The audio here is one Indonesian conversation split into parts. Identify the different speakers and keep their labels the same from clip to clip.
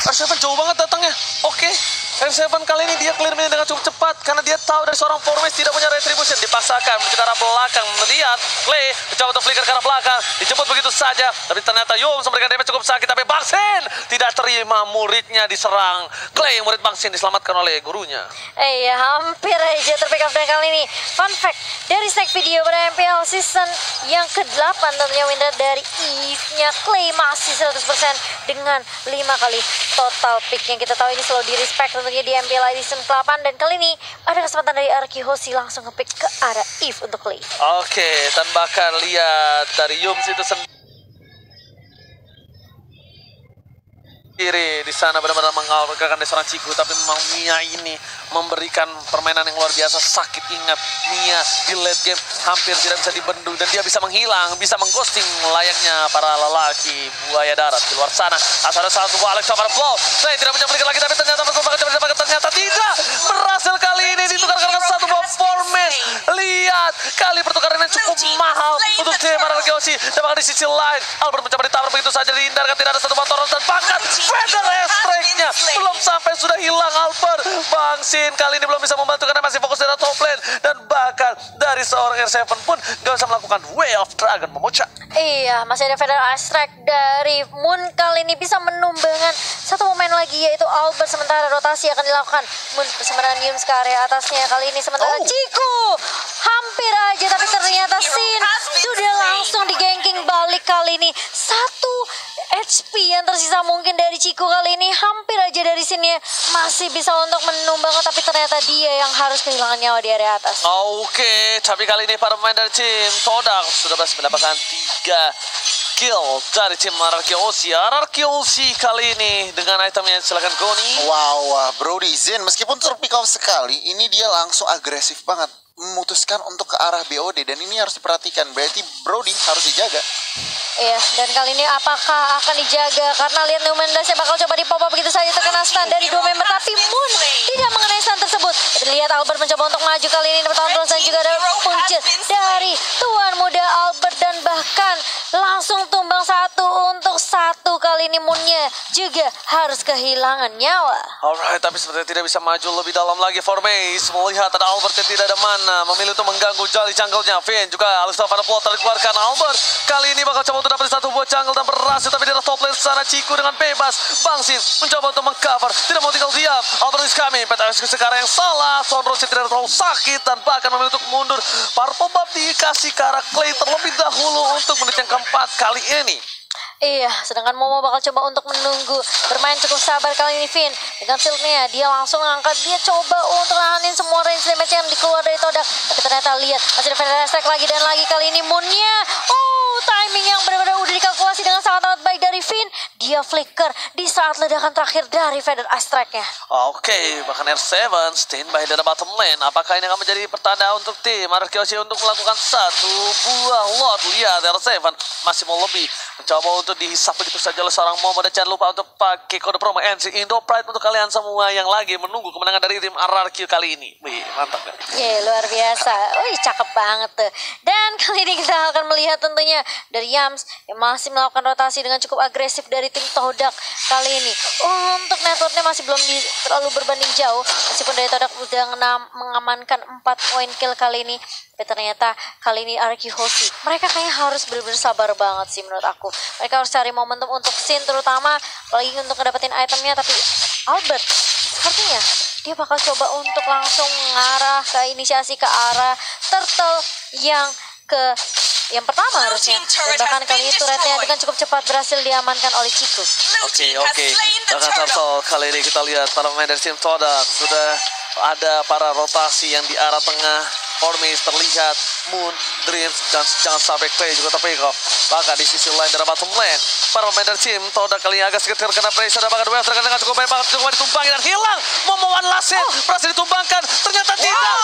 Speaker 1: R7 jauh banget datangnya. Oke, R7 kali ini dia clear minion dengan cukup cepat karena dia tahu dari seorang Formes tidak punya retribution. Dipaksakan menuju ke arah belakang. Melihat Clay mencoba untuk flicker ke arah belakang. Dijemput begitu saja, tapi ternyata Yums memberikan damage cukup sakit. Tapi Bangsin tidak terima, muridnya diserang. Clay, murid Bangsin, diselamatkan oleh gurunya.
Speaker 2: Iya, hampir aja terpick up. Dan kali ini fun fact dari snack video pada MPL season yang ke-8 tentunya win rate dari Eve-nya Clay masih 100% dengan 5 kali total pick yang kita tahu ini selalu di respect tentunya di MPL season ke-8. Dan kali ini ada kesempatan dari Arki Hoshi langsung nge-pick ke arah Eve untuk Clay.
Speaker 1: Oke, dan bahkan lihat dari Yums itu sendiri di sana benar-benar mengalahkan seorang Ciku, tapi memang Mia ini memberikan permainan yang luar biasa. Sakit, ingat Mia di late game hampir tidak bisa dibendung dan dia bisa menghilang, bisa mengghosting layaknya para lelaki buaya darat di luar sana. Asal ada satu Alex cover blow, saya tidak punya berikan lagi, tapi ternyata ternyata tidak berhasil. Kali ini ditukarkan dengan satu buah Formes. Lihat, kali pertukaran yang cukup mahal untuk tim Arki Hoshi. Dan bahkan di sisi lain Albert mencoba ditabrak begitu saja, dihindarkan, tidak ada satu buah Toros dan bahkan Feather Strike-nya belum sampai sudah hilang Albert. Bangsin kali ini belum bisa membantu karena masih fokus di top lane. Dan bahkan dari seorang R7 pun gak bisa melakukan Way of Dragon Memuja.
Speaker 2: Iya, masih ada Feather Strike dari Moon. Kali ini bisa menumbangkan satu pemain lagi yaitu Albert. Sementara rotasi akan dilakukan Moon bersama dengan Yums ke area atasnya. Kali ini sementara Ciku hampir aja, tapi ternyata Sin sudah langsung diganking balik. Kali ini 1 HP yang tersisa mungkin dari Ciku. Kali ini hampir aja dari sini masih bisa untuk menumbangkan, tapi ternyata dia yang harus kehilangan nyawa di area atas.
Speaker 1: Oke, tapi kali ini para pemain dari tim Todak sudah berhasil mendapatkan 3 kill dari tim Arki Hoshi. Arki Hoshi kali ini dengan itemnya, silakan Goni.
Speaker 3: Wow, Brody Zen meskipun terpick off sekali, ini dia langsung agresif banget memutuskan untuk ke arah BOD, dan ini harus diperhatikan. Berarti Brody harus dijaga.
Speaker 2: Iya, dan kali ini apakah akan dijaga? Karena lihat Numendasnya bakal coba di-pop up begitu saja, terkena stun dari 2 member, tapi Moon tidak mengenai stun tersebut. Lihat Albert mencoba untuk maju kali ini, bertahun terus, dan juga ada punch dari tuan muda Albert, dan bahkan langsung tumbang 1-1. Kali ini Moonnya juga harus kehilangan nyawa.
Speaker 1: Alright, tapi sepertinya tidak bisa maju lebih dalam lagi. Formes melihat ada Albert yang tidak ada mana, memilih untuk mengganggu jali jungle-nya. Finn juga Alistar pada plot dikeluarkan. Albert kali ini bakal coba untuk dapat satu buah jungle dan berhasil, tapi di top lane sana Ciku dengan bebas. Bangsin mencoba untuk mengcover, tidak mau tinggal diam. Albert is coming, peta eksekusi sekarang yang salah. Sonrose tidak terlalu sakit dan bahkan memilih untuk mundur. Purple buff dikasih ke arah Clay terlebih dahulu untuk menit yang keempat kali ini.
Speaker 2: Iya, sedangkan Momo bakal coba untuk menunggu, bermain cukup sabar. Kali ini Finn dengan shieldnya dia langsung angkat, dia coba untuk nahanin semua range damage yang dikeluar dari Todak. Tapi ternyata lihat masih ada Feather Strike lagi dan lagi. Kali ini Moonnya, timing yang benar-benar udah dikalkulasi dengan sangat-sangat baik dari Finn. Dia flicker di saat ledakan terakhir dari Feather Strike-nya.
Speaker 1: Oke, bahkan R7 standby dari bottom lane. Apakah ini akan menjadi pertanda untuk tim Arki Hoshi untuk melakukan satu buah lot? Lihat R7 masih mau lebih, mencoba untuk dihisap begitu saja oleh seorang Momo. Dan jangan lupa untuk pakai kode promo NC Indo Pride untuk kalian semua yang lagi menunggu kemenangan dari tim RRQ kali ini. Wih, mantap kan?
Speaker 2: Luar biasa. Wih, cakep banget tuh. Dan kali ini kita akan melihat tentunya dari Yams yang masih melakukan rotasi dengan cukup agresif dari tim Todak kali ini. Untuk networknya masih belum terlalu berbanding jauh, meskipun dari Todak sudah mengamankan 4 poin kill kali ini. Tapi ternyata kali ini Arki Hoshi, mereka kayaknya harus benar-benar sabar banget sih menurut aku. Mereka harus cari momentum untuk Sin terutama, apalagi untuk ngedapetin itemnya. Tapi Albert sepertinya dia bakal coba untuk langsung mengarah ke inisiasi ke arah turtle yang pertama harusnya. Dan bahkan kali itu turretnya dengan cukup cepat berhasil diamankan oleh Ciku.
Speaker 1: Oke. Bahkan turtle kali ini kita lihat para pemain dari tim Todak sudah ada para rotasi yang di arah tengah. Formes terlihat, Moon, Dreams, dan jangan sampai Clay juga terpick off. Bahkan di sisi lain dari bottom lane, para pemain dari tim Todak kali ini agak sedikit terkena pressure. Dan bahkan Wave terkena dengan cukup baik banget, cukup ditumbangin dan hilang. Momoan Lassen berhasil ditumbangkan, ternyata tidak.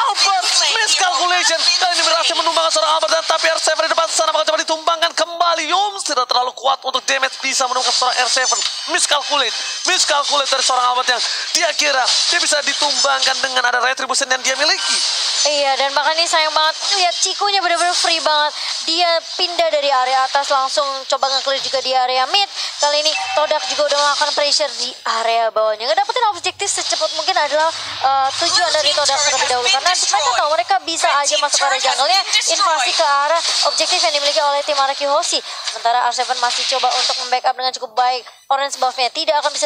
Speaker 1: Albert miscalculation. Kali ini berhasil menumbangkan seorang Albert, dan tapi R7 di depan sana bakal coba ditumbangkan kembali. Yums tidak terlalu kuat untuk damage bisa menemukan seorang R7. Miscalculate dari seorang Albert yang dia kira dia bisa ditumbangkan dengan ada retribution yang dia miliki. memiliki.
Speaker 2: Iya, dan bahkan ini sayang banget. Lihat Cikunya benar-benar free banget. Dia pindah dari area atas langsung coba nge-clear juga di area mid. Kali ini Todak juga udah melakukan pressure di area bawahnya. Ngedapetin objektif secepat mungkin adalah tujuan dari Todak terlebih dahulu. Karena mereka tahu mereka bisa aja masuk ke area jungle-nya, invasi ke arah objektif yang dimiliki oleh tim Araki Hoshi. Sementara R7 masih coba untuk membackup dengan cukup baik. Orange buff-nya tidak akan bisa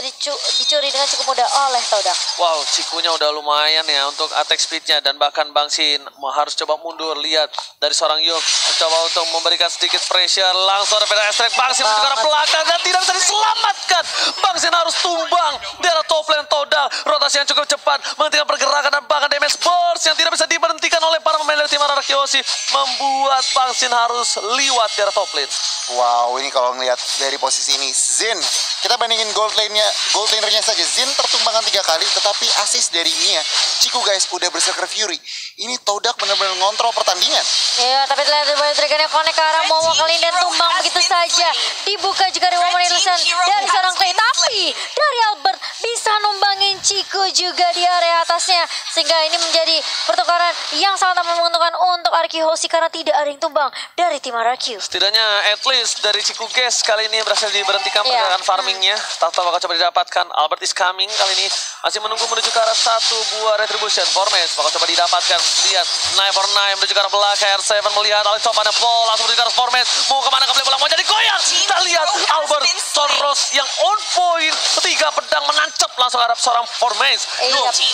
Speaker 2: dicuri dengan cukup mudah oleh Todak.
Speaker 1: Wow, Cikunya udah lumayan ya untuk attack speed-nya. Dan bahkan Bang Sin harus coba mundur. Lihat dari seorang Yung mencoba untuk memberikan sedikit pressure. Langsung ada Veda Extract. Bang Sin menuju ke arah belakang dan tidak bisa diselamatkan. Bang Sin harus tumbang di arah top lane Todak. Rotasi yang cukup cepat menghentikan pergerakan dan bahkan damage burst yang tidak bisa diberhentikan oleh para pemain dari tim Araki Hoshi membuat Bang Sin harus liwat di arah top lane.
Speaker 3: Wow, ini kalau ngelihat dari posisi ini, Zin, kita bandingin gold lanernya saja. Zin tertumbangkan 3 kali, tetapi assist dari Mia. Ciku guys, udah berserker Fury. Ini Todak benar-benar ngontrol pertandingan.
Speaker 2: Iya, tapi lihat Dragonnya connect ke arah Momo kali ini dan tumbang begitu saja. Dibuka juga dari Woman Illusion dari seorang Clay. Tapi dari Albert bisa numbangin Ciku juga di area atasnya. Sehingga ini menjadi pertukaran yang sangat menguntungkan untuk Araki Hoshi karena tidak ada yang tumbang dari tim Araki.
Speaker 1: Setidaknya at least dari Ciku Guys kali ini berhasil diberhentikan pergerakan farmingnya. Tahta bakal coba didapatkan. Albert is coming kali ini masih menunggu menuju ke arah satu buah retribution. Formes bakal coba didapatkan. Lihat 949 menuju ke arah belakang. R7 melihat Alex coba fall langsung menuju ke arah Formes. Mau kemana kembali bola mau jadi goyang. Kita lihat Albert Soros yang on point. 3 pedang menancap langsung ke arah seorang Formes.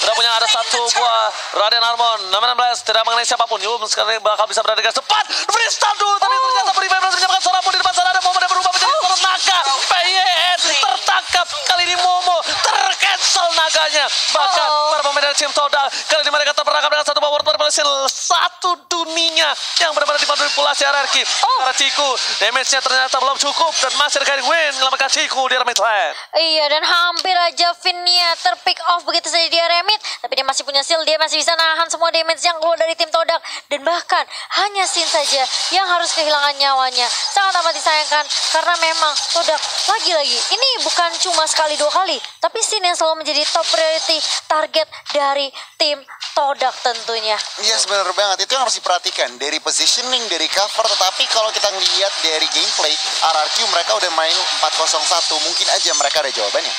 Speaker 1: Udah punya ada satu buah Raden Armon 16 tidak mengenai siapapun. Yum sekarang bakal bisa berada dengan cepat. Freestyle dulu tapi ternyata beri berhasil menyebabkan seorang pun di depan sana ada Momo dan berubah menjadi seorang naga. PYN tertangkap kali ini Momo tercancel naganya. Bahkan para pemain dari tim Todak kali ini mereka terperangkap dengan satu power berhasil satu dunia yang benar-benar dimanipulasi hierarki. Karena Ciku damage-nya ternyata belum cukup dan masih ada win menyelamatkan Ciku di mid lane.
Speaker 2: Iya, dan hampir aja Vinnya terpick off begitu saja di area mid. Tapi dia masih punya shield, dia masih bisa nahan semua damage yang keluar dari tim Todak. Dan bahkan hanya Sin saja yang harus kehilangan nyawanya. Sangat amat disayangkan karena memang Todak lagi-lagi ini bukan cuma sekali 2 kali, tapi Sin yang selalu menjadi top priority target dari tim Todak tentunya.
Speaker 3: Iya, benar banget. Itu yang harus diperhatikan dari positioning, dari cover. Tetapi kalau kita ngelihat dari gameplay, RRQ mereka udah main 4-0-1. Mungkin aja mereka ada jawabannya.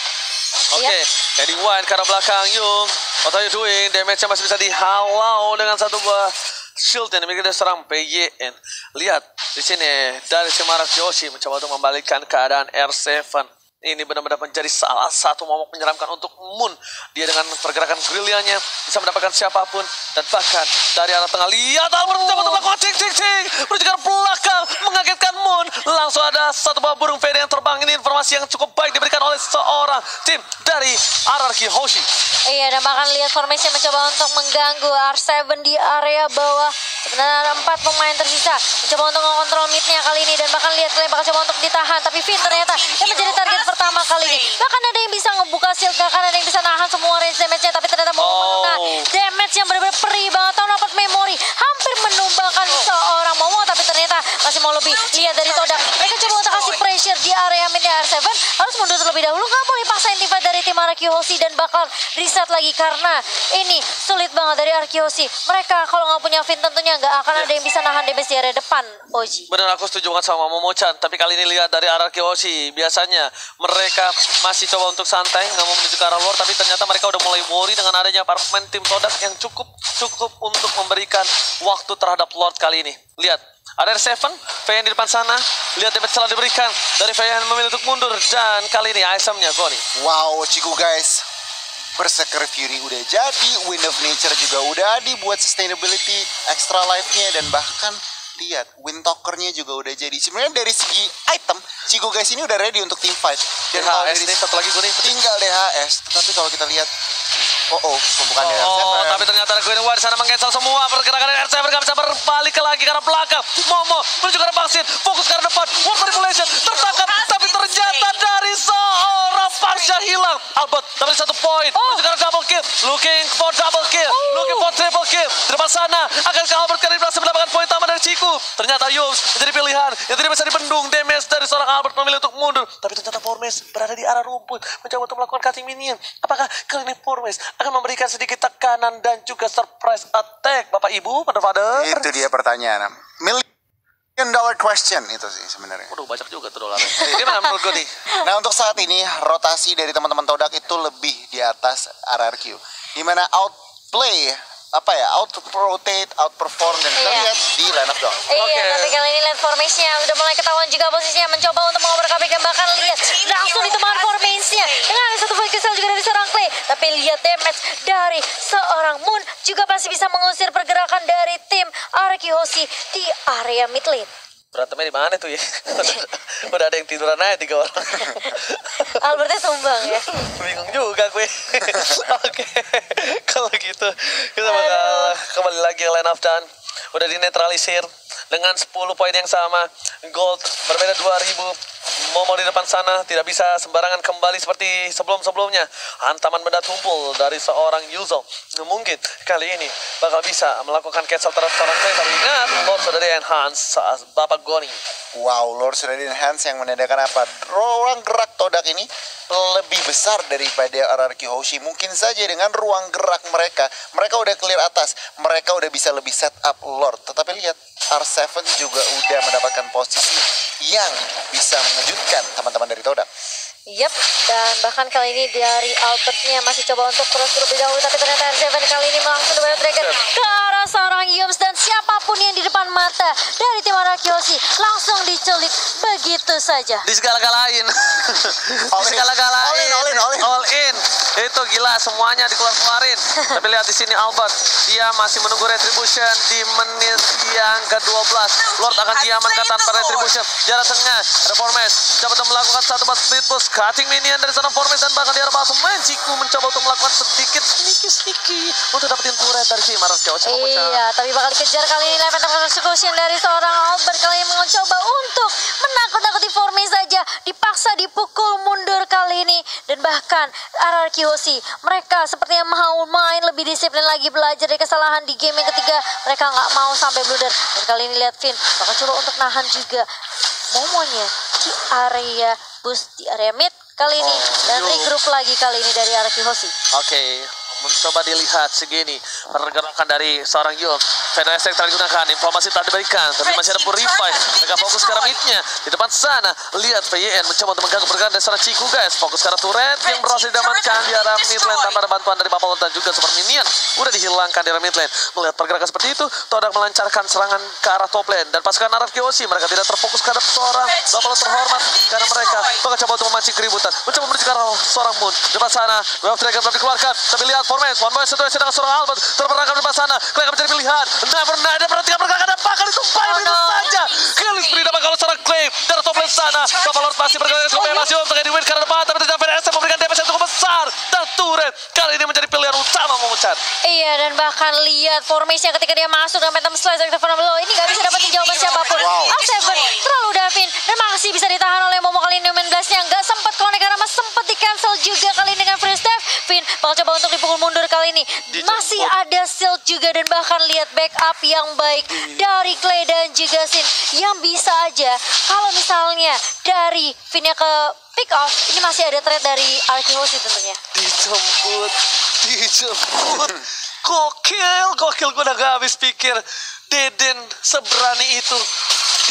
Speaker 1: Oke, Eddie Wine ke arah belakang. Yung, what are you doing? Damage-nya masih bisa dihalau dengan satu buah shield yang dimiliki dari seorang PYN. Lihat di sini dari Semarak Joshi mencoba untuk membalikkan keadaan R7. Ini benar-benar menjadi salah satu momok menyeramkan untuk Moon. Dia dengan pergerakan gerilyanya bisa mendapatkan siapapun. Dan bahkan dari arah tengah, lihat Albert mencoba untuk melakukan cing-cing-cing. Menuju ke belakang, mengagetkan Moon. Langsung ada satu buah burung Veda yang terbang. Ini informasi yang cukup baik diberikan oleh seorang tim dari Araki Hoshi.
Speaker 2: Iya, dan bahkan lihat formasi mencoba untuk mengganggu R7 di area bawah. Sebenarnya ada 4 pemain tersisa mencoba untuk mengontrol mid-nya kali ini. Dan bahkan lihat kalian bakal coba untuk ditahan. Tapi Finn ternyata yang menjadi target pertama kali ini. Bahkan ada yang bisa ngebuka shield, bahkan ada yang bisa nahan semua range damage-nya. Tapi ternyata mau mengenai damage yang benar-benar perih banget. Tahu dapat memori hampir menumbangkan seorang Momo. Tapi ternyata masih mau lebih. Lihat dari Todak, mereka coba untuk kasih pressure di area mid-nya R7. Harus mundur terlebih dahulu. Nggak boleh paksain tifa dari tim Araki Hoshi. Dan bakal reset lagi karena ini sulit banget dari Araki Hoshi. Mereka kalau nggak punya Finn tentunya nggak akan ada yang bisa nahan damage di area depan, Oji.
Speaker 1: Benar, aku setuju banget sama Momo-chan. Tapi kali ini lihat dari Araki Hoshi, biasanya mereka masih coba untuk santai, nggak mau menuju ke arah luar. Tapi ternyata mereka udah mulai worry dengan adanya para pemain tim Todak yang cukup untuk memberikan waktu terhadap Lord kali ini. Lihat, ada R7, Vayne di depan sana. Lihat damage telah diberikan dari Vayne memilih untuk mundur. Dan kali ini itemnya Goni.
Speaker 3: Wow, Ciku guys. Berserker Fury udah jadi, Wind of Nature juga udah dibuat sustainability, extra life-nya, dan bahkan lihat Wind Talker-nya juga udah jadi. Sebenarnya dari segi item, Ciku guys ini udah ready untuk team fight. Dan
Speaker 1: DHS nih, satu lagi gue nih.
Speaker 3: tinggal DHS, tetapi kalau kita lihat, pembukaan dari R7.
Speaker 1: Tapi ternyata ada Green Wire di sana mengcancel semua pergerakan dari R7, gak bisa berbalik lagi karena belakang. Momo menuju ke arah Bangsin, fokus ke arah depan, World Manipulation tertangkap, tapi ternyata dari seorang Parsha hilang. Albert dapat 1 poin. Sekarang double kill. Looking for double kill. Looking for triple kill. Di depan sana akankah Albert kali ini berhasil mendapatkan poin tambah dari Ciku? Ternyata Yums menjadi pilihan yang tidak bisa dibendung. Damage dari seorang Albert memilih untuk mundur. Tapi ternyata Formes berada di arah rumput mencoba untuk melakukan cutting minion. Apakah kali ini Formes akan memberikan sedikit tekanan dan juga surprise attack? Bapak Ibu, Father.
Speaker 3: Itu dia pertanyaan. Million dollar question itu sih sebenarnya.
Speaker 1: Waduh, banyak juga tuh dolarnya. Gimana menurut gue nih?
Speaker 3: Nah, untuk saat ini rotasi dari teman-teman Todak itu lebih di atas RRQ. Dimana outplay out-rotate, outperform, dan kita lihat di line up dong.
Speaker 2: Iya, tapi kali ini lihat formasinya udah mulai ketahuan juga posisinya, mencoba untuk mengobrol KPK, bahkan lihat langsung ditemukan formasinya dengan satu void crystal juga dari seorang Clay. Tapi lihat damage dari seorang Moon juga pasti bisa mengusir pergerakan dari tim RRQ Hoshi di area mid lane.
Speaker 1: Berantemnya di mana tuh ya? Udah ada yang tiduran aja 3 orang.
Speaker 2: Albertnya tumbang ya.
Speaker 1: Bingung juga gue. Oke, kalau gitu kita bakal kembali lagi ke line of dan udah dinetralisir dengan 10 poin yang sama. Gold berbeda 2000. Momo di depan sana tidak bisa sembarangan kembali seperti sebelum-sebelumnya. Hantaman benda tumpul dari seorang Yuzo. Mungkin kali ini bakal bisa melakukan cancel terhadap seorang Clay. Tapi ingat, Lord sudah di-enhance saat Bapak Goni.
Speaker 3: Wow, Lord sudah di-enhance yang menandakan apa? Ruang gerak Todak ini lebih besar daripada RRQ Hoshi. Mungkin saja dengan ruang gerak mereka udah clear atas. Mereka udah bisa lebih set up Lord. Tetapi lihat, R7 juga udah mendapatkan posisi yang bisa mengejutkan teman-teman dari Todak.
Speaker 2: Yap, dan bahkan kali ini dari Albertnya masih coba untuk cross terlebih dahulu, tapi ternyata R7 kali ini langsung di dragon ke arah seorang Yums, dan siapapun yang di depan mata dari tim RRQ Hoshi langsung diculik begitu saja.
Speaker 1: Disegala-galain. Disegala-galain. All in. Itu gila, semuanya dikeluarin. Tapi lihat di sini Albert, dia masih menunggu retribution di menit yang ke-12. Lord akan diamankan tanpa retribution. Jarak tengah, ada Formes coba untuk melakukan satu bus split push, cutting minion dari sana Formes, dan bahkan di arah bawah Ciku mencoba untuk melakukan sedikit sneaky untuk dapetin turret dari si Maras Jawa.
Speaker 2: Iya, tapi bakal dikejar kali ini Levent of Execution dari seorang Albert. Kali ini mencoba untuk menakut-nakuti Formes saja, dipaksa dipukul mundur kali ini. Dan bahkan RRQ Hoshi, mereka sepertinya mau main lebih disiplin lagi, belajar dari kesalahan di game yang ketiga. Mereka nggak mau sampai blunder. Dan kali ini lihat Finn bakal coba untuk nahan juga Momonya di area boost di area mid kali ini, dan regroup lagi kali ini dari RRQ Hoshi.
Speaker 1: Oke, mencoba dilihat segini pergerakan dari seorang Yul. Fender Estek telah digunakan, informasi tak diberikan, tapi masih ada Purify. Mereka fokus ke arah midnya. Di depan sana, lihat VYN mencoba untuk mengganggu pergerakan dari seorang Ciku, guys. Fokus ke arah turret yang berhasil diamankan di arah mid lane tanpa ada bantuan dari Bapak Lord dan juga Super Minion. Udah dihilangkan di arah mid lane. Melihat pergerakan seperti itu, Todak melancarkan serangan ke arah top lane. Dan pasukan RRQ Hoshi, mereka tidak terfokus ke arah seorang Bapak Lord terhormat, karena mereka bakal coba untuk memancing keributan. Mencoba menuju ke arah seorang Moon. Di depan sana, Wave Dragon belum dikeluarkan. Tapi lihat Formes, one boy situasi dengan seorang Albert terperangkap di depan sana. Clay akan menjadi pilihan. Never ada perhatikan pergerakan, dan bahkan ditumpahin begitu saja. Kill spree dapat kalau seorang Clay dari top lane sana. Bapak Lord masih bergerak cukup masih untuk di win karena depan, tapi tidak VSM memberikan damage yang cukup besar. Dan turret kali ini menjadi pilihan utama memucat.
Speaker 2: Iya, dan bahkan lihat formasinya ketika dia masuk dalam Phantom Slice dari Tevan Below ini nggak bisa dapetin jawaban siapapun. R7 terlalu Davin dan masih bisa ditahan oleh Momo. Kali ini main blastnya nggak sempat connect karena masih sempat di cancel juga kali ini dengan Free Step. Finn bakal coba untuk dipukul mundur kali ini. Masih ada shield juga, dan bahkan lihat backup yang baik dari Clay dan juga Sin, yang bisa aja kalau misalnya dari Finn-nya ke pick off, ini masih ada threat dari RRQ Hoshi tentunya.
Speaker 1: Dijemput. Gokil, gue udah gak habis pikir. Deden seberani itu.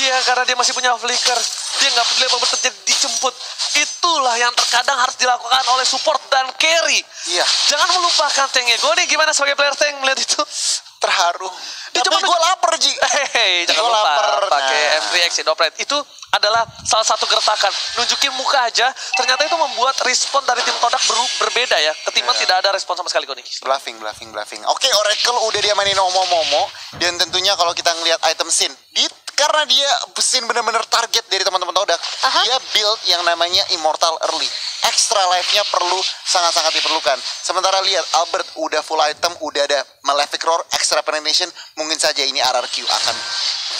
Speaker 1: Dia karena dia masih punya flicker, dia nggak peduli apa terjadi, dijemput. Itulah yang terkadang harus dilakukan oleh support dan carry.
Speaker 3: Iya.
Speaker 1: Jangan melupakan tanknya. Gue nih gimana sebagai player tank melihat itu?
Speaker 3: Terharu.
Speaker 1: Dia
Speaker 3: Tapi gue lapar, Ji.
Speaker 1: Jangan
Speaker 3: Gua
Speaker 1: lupa
Speaker 3: lapar.
Speaker 1: pakai
Speaker 3: Nah.
Speaker 1: F3X Doplet. Itu adalah salah satu gertakan. Nunjukin muka aja, ternyata itu membuat respon dari tim Todak berbeda ya. Ketimbang tidak ada respon sama sekali Goni.
Speaker 3: Bluffing. Oke, Oracle udah diamanin Momo, dan tentunya kalau kita ngelihat item scene, karena dia scene bener-bener target dari teman-teman Todak, dia build yang namanya Immortal Early. Extra life-nya perlu sangat-sangat diperlukan. Sementara lihat Albert udah full item, udah ada Malefic Roar, extra penetration, mungkin saja ini RRQ akan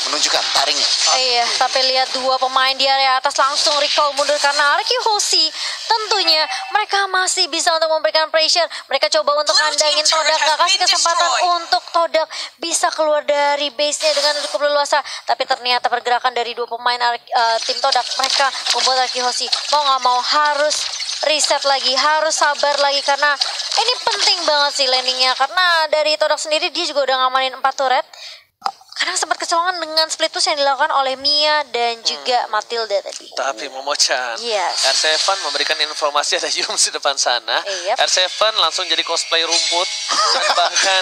Speaker 3: menunjukkan taringnya.
Speaker 2: Iya, tapi lihat dua pemain di area atas langsung recall mundur karena RRQ Hoshi tentunya Sebelumnya mereka masih bisa untuk memberikan pressure. Mereka coba untuk kandangin Todak, gak kasih kesempatan untuk Todak bisa keluar dari base-nya dengan cukup leluasa. Tapi ternyata pergerakan dari dua pemain tim Todak, mereka membuat Arkihoshi mau gak mau harus reset lagi, harus sabar lagi karena ini penting banget sih landingnya. Karena dari Todak sendiri dia juga udah ngamanin 4 turret. Karena sempat kecolongan dengan split push yang dilakukan oleh Mia dan juga Matilda tadi.
Speaker 1: Tapi Momo-chan,
Speaker 2: Yes.
Speaker 1: R7 memberikan informasi ada Yums di depan sana.
Speaker 2: Yep.
Speaker 1: R7 langsung jadi cosplay rumput. Dan bahkan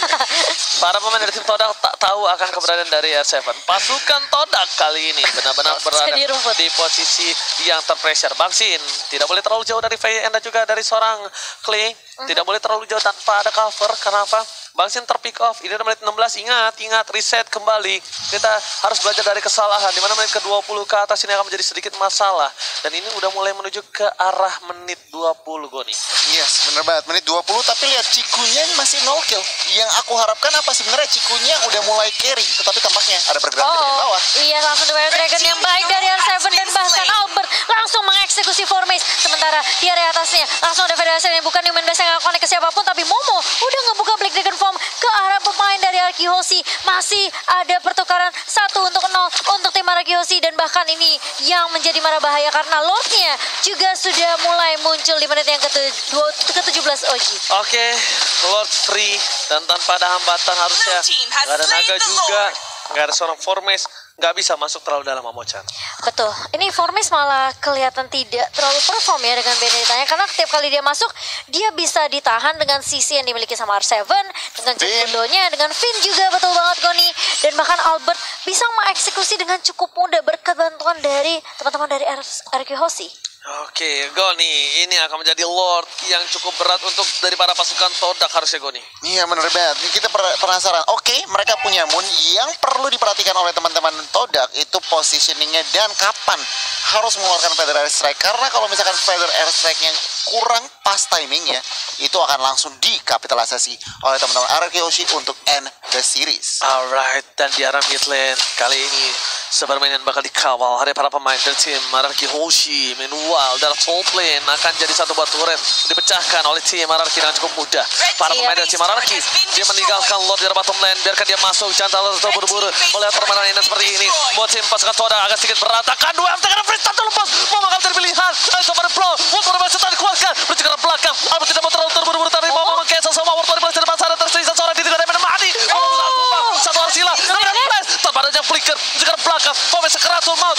Speaker 1: para pemain dari tim Todak tak tahu akan keberadaan dari R7. Pasukan Todak kali ini benar-benar berada
Speaker 2: Jadi rumput.
Speaker 1: di posisi yang terpressure. Bangsin tidak boleh terlalu jauh dari Faye dan juga dari seorang Clay. Tidak boleh terlalu jauh tanpa ada cover. Kenapa? Bangsin terpick off. Ini menit 16. Ingat, reset kembali. Kita harus belajar dari kesalahan. Di mana menit ke-20 ke atas ini akan menjadi sedikit masalah. Dan ini udah mulai menuju ke arah menit 20, Goni.
Speaker 3: Yes, bener banget. Menit 20, tapi lihat Cikunya masih 0 kill. Yang aku harapkan apa sebenarnya Cikunya udah mulai carry. Tetapi tampaknya ada pergerakan dari bawah.
Speaker 2: Iya, langsung Fire Dragon yang baik dari R7 dan bahkan Albert langsung mengeksekusi Formace. Sementara di area atasnya langsung ada Federation yang bukan Human Base yang gak connect ke siapapun. Tapi Momo udah ngebuka Black Dragon Form ke arah pemain dari Arkihoshi. Masih ada pertukaran 1-0 untuk tim Arkihoshi. Dan bahkan ini yang menjadi marah bahaya karena Lordnya juga sudah mulai muncul di menit yang ke-17 Oji.
Speaker 1: Oke, Lord free dan tanpa ada hambatan harusnya nggak ada naga juga, nggak ada seorang Formace, nggak bisa masuk terlalu dalam Momo-chan.
Speaker 2: Betul, ini Formace malah kelihatan tidak terlalu perform ya dengan Benedictanya. Karena setiap kali dia masuk, dia bisa ditahan dengan sisi yang dimiliki sama R7, dengan Cekundonya, dengan Finn juga, betul banget Goni. Dan bahkan Albert bisa mengeksekusi dengan cukup mudah berkat bantuan dari teman-teman dari Arkihoshi.
Speaker 1: Oke, Goni, ini akan menjadi Lord yang cukup berat untuk dari para pasukan Todak harusnya, Goni.
Speaker 3: Iya bener banget. Ini kita penasaran. Oke, mereka punya Moon. Yang perlu diperhatikan oleh teman-teman Todak itu positioningnya dan kapan harus mengeluarkan Feather Airstrike. Karena kalau misalkan Feather Airstrike-nya kurang pas timingnya, itu akan langsung dikapitalisasi oleh teman-teman Arkihoshi untuk end the series.
Speaker 1: Alright, dan di arah mid lane kali ini sepermainan bakal dikawal oleh para pemain dari tim Arkihoshi. Meanwhile, dalam top lane akan jadi satu buah turret dipecahkan oleh tim Arki dengan cukup mudah. Para pemain dari tim Arki, dia meninggalkan Lord di arah bottom lane. Biarkan dia masuk, jangan terlalu terburu-buru melihat permainan ini seperti ini. Buat tim pasukan Todak agak sedikit berantakan. Dua tekan free satu lepas, mau makan dari pilihan. Coba di blow, Water Ball dikeluarkan, menuju ke arah belakang. Albert tidak mau terlalu terburu-buru tadi, mau mengcancel semua Water Ball di depan sana. Tersisa seorang di tidak ada mati. Satu harus hilang, tanpa ada yang flicker, menuju ke arah belakang. Formace sekeratur maut,